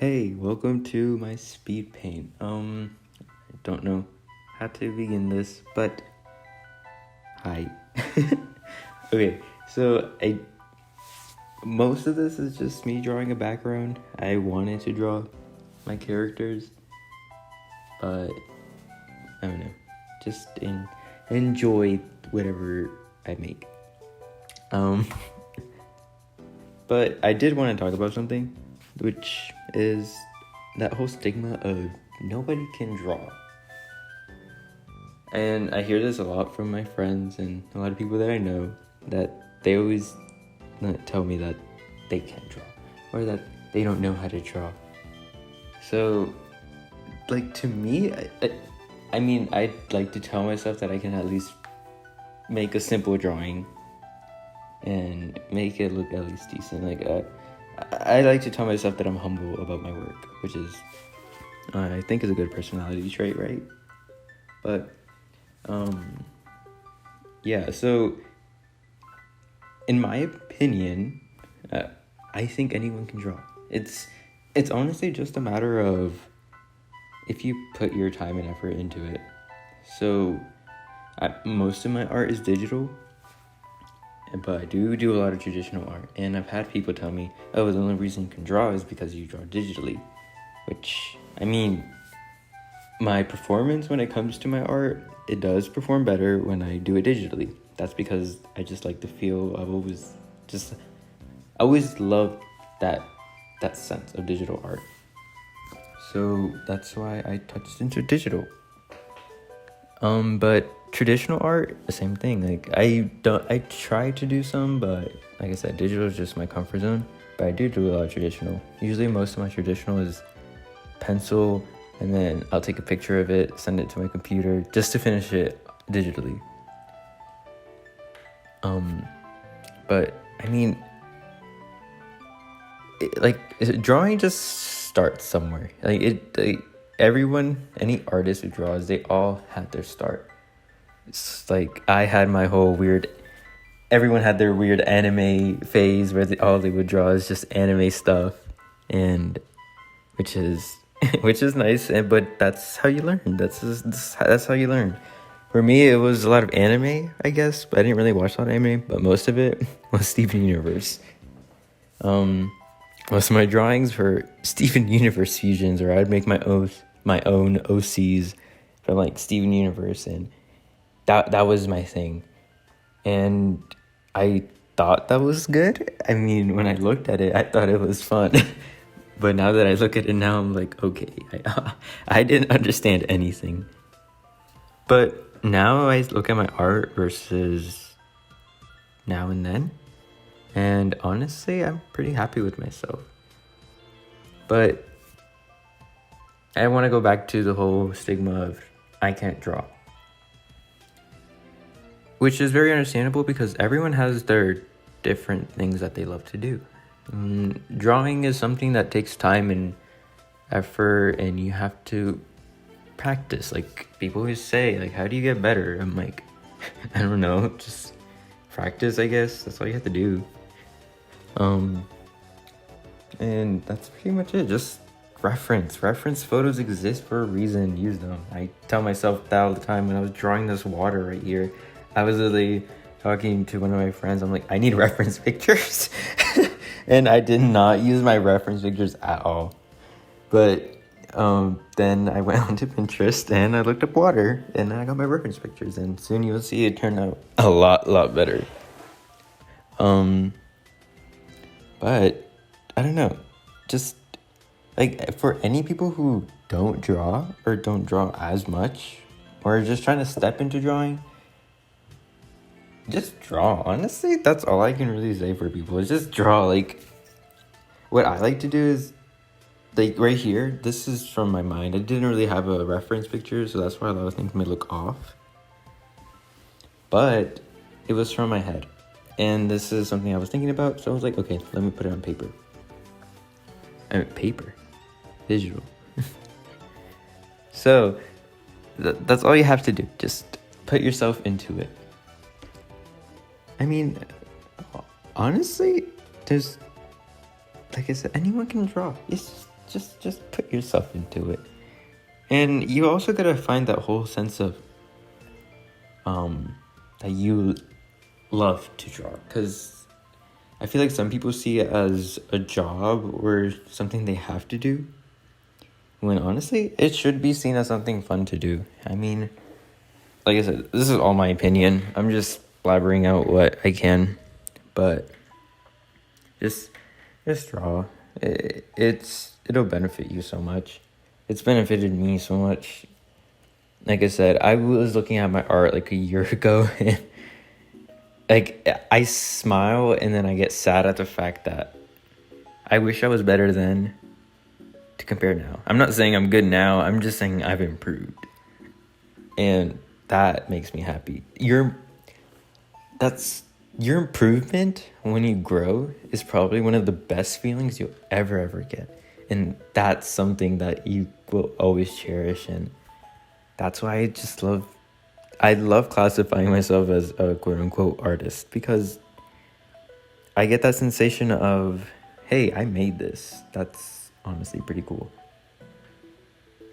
Hey, welcome to my Speedpaint. I don't know how to begin this, but hi. Okay, so most of this is just me drawing a background. I wanted to draw my characters, but I don't know. Just enjoy whatever I make. But I did want to talk about something, which is that whole stigma of nobody can draw. And I hear this a lot from my friends and a lot of people that I know, that they always tell me that they can't draw or that they don't know how to draw. So, like, to me, I mean, I'd like to tell myself that I can at least make a simple drawing and make it look at least decent. Like, I like to tell myself that I'm humble about my work, which is, I think, is a good personality trait, right? But, yeah, so, in my opinion, I think anyone can draw. It's honestly just a matter of if you put your time and effort into it. So, most of my art is digital, but I do a lot of traditional art, and I've had people tell me, oh, the only reason you can draw is because you draw digitally, which, I mean, my performance when it comes to my art, it does perform better when I do it digitally. That's because I just like the feel. I've always loved that sense of digital art. So that's why I touched into digital. But traditional art, the same thing. Like, I try to do some, but like I said, digital is just my comfort zone. But I do a lot of traditional. Usually most of my traditional is pencil, and then I'll take a picture of it, send it to my computer just to finish it digitally. But I mean, drawing just starts somewhere. Everyone, any artist who draws, they all had their start. It's like I had my whole everyone had their weird anime phase where all they would draw is just anime stuff, and which is nice, but that's how you learn. That's how you learn. For me, it was a lot of anime, I guess, but I didn't really watch a lot of anime, but most of it was Steven Universe. Most of my drawings were Steven Universe fusions, or I'd make my own OCs from like Steven Universe, and that was my thing. And I thought that was good. I mean, when I looked at it, I thought it was fun. But now that I look at it now, I'm like, okay, I didn't understand anything. But now I look at my art versus now and then, and honestly, I'm pretty happy with myself. But I want to go back to the whole stigma of I can't draw, which is very understandable because everyone has their different things that they love to do. Drawing is something that takes time and effort, and you have to practice. Like, people always say, like, how do you get better? I'm like, I don't know, just practice, I guess. That's all you have to do. And that's pretty much it. Just reference photos exist for a reason. Use them. I tell myself that all the time. When I was drawing this water right here, I was literally talking to one of my friends. I'm like, I need reference pictures. And I did not use my reference pictures at all. But then I went onto Pinterest and I looked up water, and I got my reference pictures, and soon you'll see it turned out a lot better. But I don't know, just like for any people who don't draw or don't draw as much, or are just trying to step into drawing, just draw. Honestly, that's all I can really say for people, is just draw. Like, what I like to do is, like, right here, this is from my mind. I didn't really have a reference picture, so that's why a lot of things may look off. But it was from my head. And this is something I was thinking about, so I was like, okay, let me put it on paper. Paper. Digital. So, that's all you have to do. Just put yourself into it. I mean, honestly, there's, like I said, anyone can draw. It's just put yourself into it. And you also gotta find that whole sense of that you love to draw, because I feel like some people see it as a job or something they have to do, when honestly it should be seen as something fun to do. I mean, like I said, this is all my opinion. I'm just blabbering out what I can, but just draw. It'll benefit you so much. It's benefited me so much. Like I said, I was looking at my art like a year ago, and like I smile and then I get sad at the fact that I wish I was better then to compare now. I'm not saying I'm good now. I'm just saying I've improved, and that makes me happy. Your improvement when you grow is probably one of the best feelings you'll ever get, and that's something that you will always cherish. And that's why I love classifying myself as a quote-unquote artist, because I get that sensation of, hey, I made this. That's honestly pretty cool.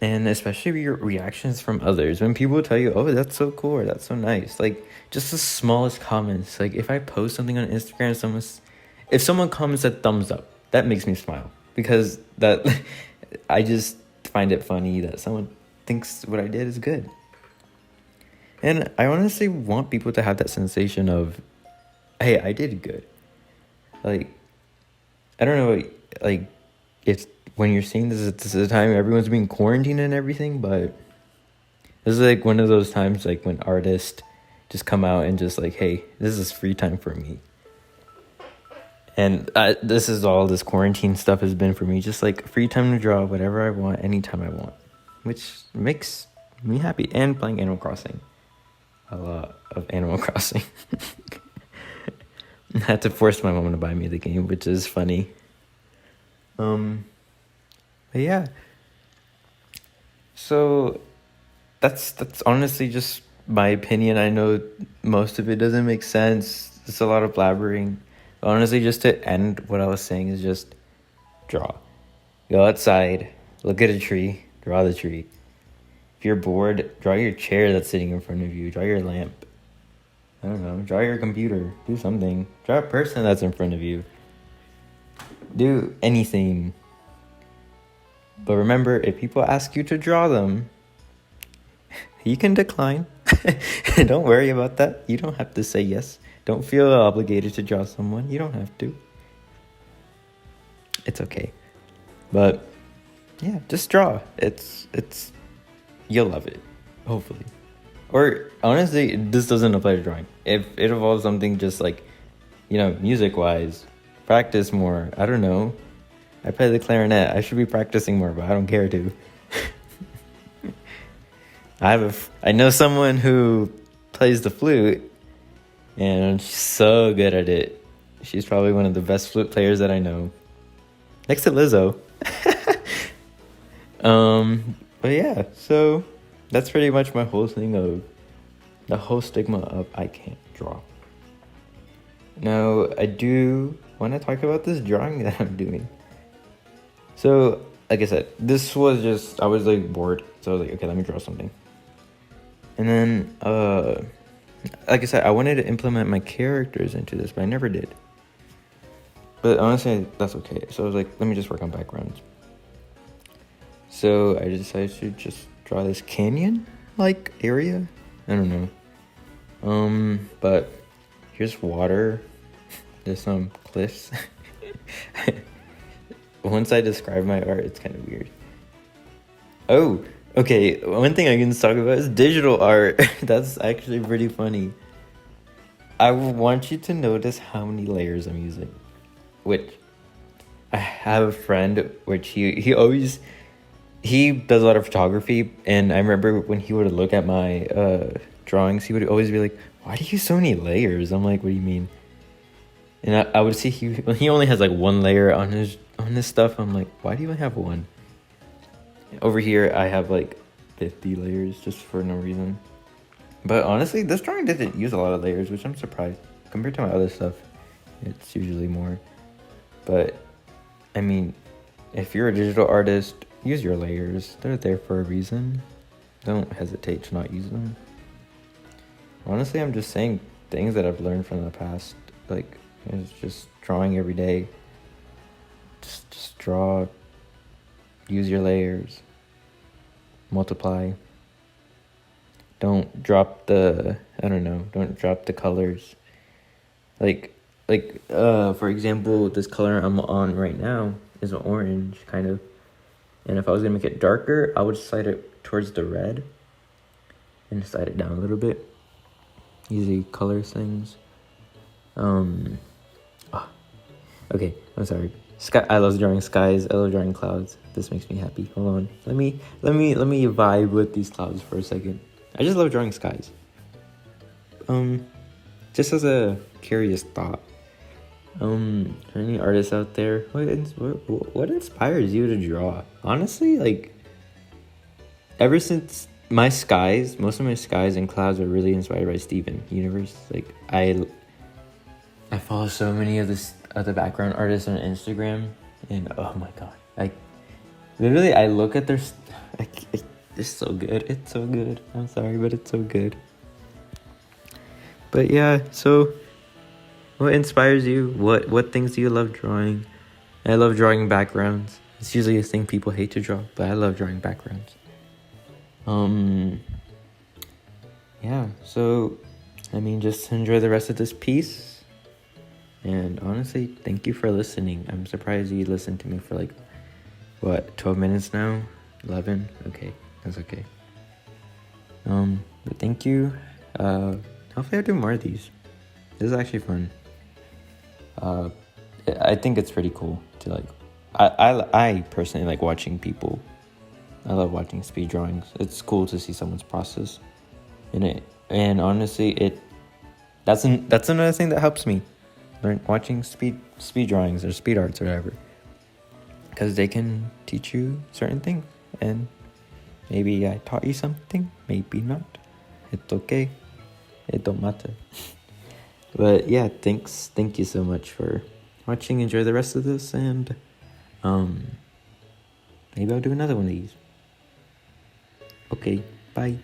And especially your reactions from others. When people tell you, oh, that's so cool, or that's so nice. Like, just the smallest comments. Like, if I post something on Instagram, if someone comments a thumbs up, that makes me smile. Because I just find it funny that someone thinks what I did is good. And I honestly want people to have that sensation of, hey, I did good. Like, I don't know, like, if when you're seeing this is the time everyone's being quarantined and everything, but this is like one of those times like when artists just come out and just like, hey, this is free time for me. And this is all this quarantine stuff has been for me, just like free time to draw whatever I want, anytime I want, which makes me happy. And playing Animal Crossing. A lot of Animal Crossing. I had to force my mom to buy me the game, which is funny. But yeah. So that's honestly just my opinion. I know most of it doesn't make sense. It's a lot of blabbering. But honestly, just to end what I was saying is just draw. Go outside, look at a tree, draw the tree. If you're bored, draw your chair that's sitting in front of you. Draw your lamp. I don't know. Draw your computer. Do something. Draw a person that's in front of you. Do anything. But remember, if people ask you to draw them, you can decline. Don't worry about that. You don't have to say yes. Don't feel obligated to draw someone. You don't have to. It's okay. But yeah, just draw. It's you'll love it, hopefully. Or honestly, this doesn't apply to drawing. If it involves something just like, music wise, practice more. I don't know. I play the clarinet. I should be practicing more, but I don't care to. I know someone who plays the flute, and she's so good at it. She's probably one of the best flute players that I know, next to Lizzo. But yeah, so that's pretty much my whole thing of the whole stigma of I can't draw. Now, I do want to talk about this drawing that I'm doing. So, like I said, this was just, I was like bored. So I was like, okay, let me draw something. And then, like I said, I wanted to implement my characters into this, but I never did. But honestly, that's okay. So I was like, let me just work on backgrounds. So I decided to just draw this canyon-like area. I don't know. But here's water. There's some cliffs. Once I describe my art, it's kind of weird. Oh, okay. One thing I can talk about is digital art. That's actually pretty funny. I want you to notice how many layers I'm using. Which, I have a friend which he does a lot of photography, and I remember when he would look at my drawings, he would always be like, why do you use so many layers? I'm like, what do you mean? And I would see he only has like one layer on his stuff. I'm like, why do you only have one? Over here I have like 50 layers just for no reason. But honestly, this drawing didn't use a lot of layers, which I'm surprised. Compared to my other stuff, it's usually more. But I mean, if you're a digital artist, use your layers. They're there for a reason. Don't hesitate to not use them. Honestly, I'm just saying things that I've learned from the past. Like, it's just drawing every day. Just draw. Use your layers. Multiply. Don't drop the colors. For example, this color I'm on right now is an orange, kind of. And if I was gonna make it darker, I would slide it towards the red and slide it down a little bit. Easy color things. Okay, I'm sorry. I love drawing skies. I love drawing clouds. This makes me happy. Hold on. Let me vibe with these clouds for a second. I just love drawing skies. Just as a curious thought. Any artists out there? What inspires you to draw? Honestly, like, ever since most of my skies and clouds are really inspired by Steven Universe. Like, I follow so many of the background artists on Instagram, and oh my god, I look at their it's so good. It's so good. I'm sorry, but it's so good. But yeah, so what inspires you? What things do you love drawing? I love drawing backgrounds. It's usually a thing people hate to draw, but I love drawing backgrounds. Yeah, so just enjoy the rest of this piece. And honestly, thank you for listening. I'm surprised you listened to me for 12 minutes now? 11? Okay, that's okay. But thank you. Hopefully I'll do more of these. This is actually fun. I think it's pretty cool to I personally like watching people. I love watching speed drawings. It's cool to see someone's process in it. And honestly, that's another thing that helps me. Watching speed drawings or speed arts or whatever, because they can teach you certain things, and maybe I taught you something, maybe not. It's okay. It don't matter. But yeah, thank you so much for watching. Enjoy the rest of this, and maybe I'll do another one of these. Okay, bye.